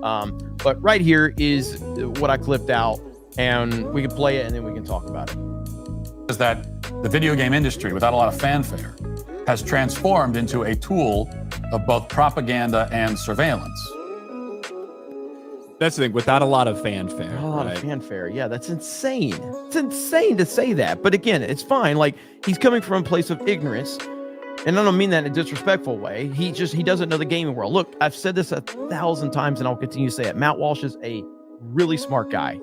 But right here is what I clipped out, and we can play it and then we can talk about it. Is that the video game industry, without a lot of fanfare, has transformed into a tool of both propaganda and surveillance. That's the thing, without a lot of fanfare. A lot of fanfare. Yeah, that's insane. It's insane to say that. But again, it's fine. Like, he's coming from a place of ignorance. And I don't mean that in a disrespectful way. He doesn't know the gaming world. Look, I've said this 1,000 times and I'll continue to say it. Matt Walsh is a really smart guy.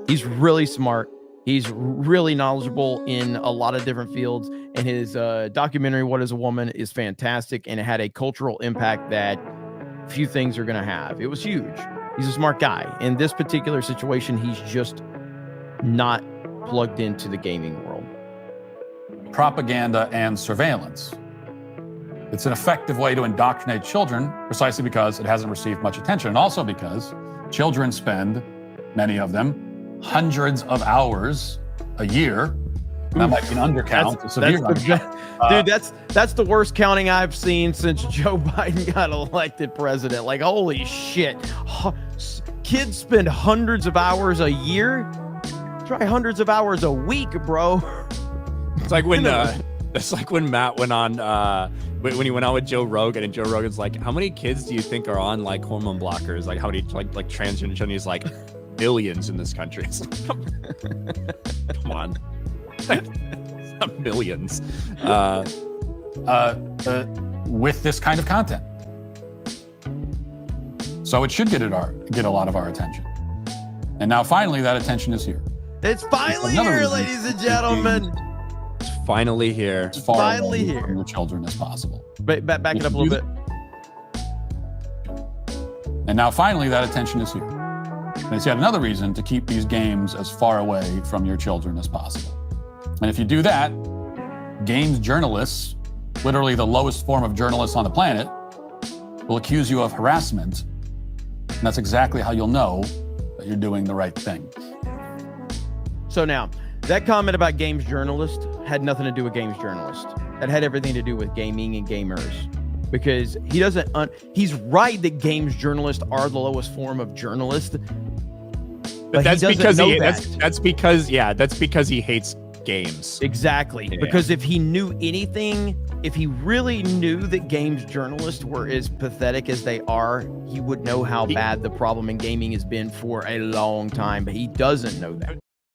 He's really smart. He's really knowledgeable in a lot of different fields. And his documentary, What is a Woman, is fantastic. And it had a cultural impact that few things are going to have. It was huge. He's a smart guy. In this particular situation, he's just not plugged into the gaming world. Propaganda and surveillance. It's an effective way to indoctrinate children precisely because it hasn't received much attention, and also because children spend, many of them, hundreds of hours a year. That might be an undercount. Dude, that's the worst counting I've seen since Joe Biden got elected president. Like, holy shit. Kids spend hundreds of hours a year. Try hundreds of hours a week, bro. It's like when Matt went on when he went on with Joe Rogan, and Joe Rogan's like, how many kids do you think are on like hormone blockers? Like how many like transgender children? He's like, millions in this country. Come on. Millions. With this kind of content. So it should get a lot of our attention. And now finally that attention is here. It's finally here, ladies and gentlemen. It's finally here. It's finally here from your children as possible. Back it up a little bit. And now finally that attention is here. And it's yet another reason to keep these games as far away from your children as possible. And if you do that, games journalists, literally the lowest form of journalists on the planet, will accuse you of harassment. And that's exactly how you'll know that you're doing the right thing. So now, that comment about games journalist had nothing to do with games journalist. That had everything to do with gaming and gamers. Because he doesn't, he's right that games journalists are the lowest form of journalist. But that's because that's because he hates games. Exactly. Yeah. Because if he knew anything, if he really knew that games journalists were as pathetic as they are, he would know how bad the problem in gaming has been for a long time, but he doesn't know that.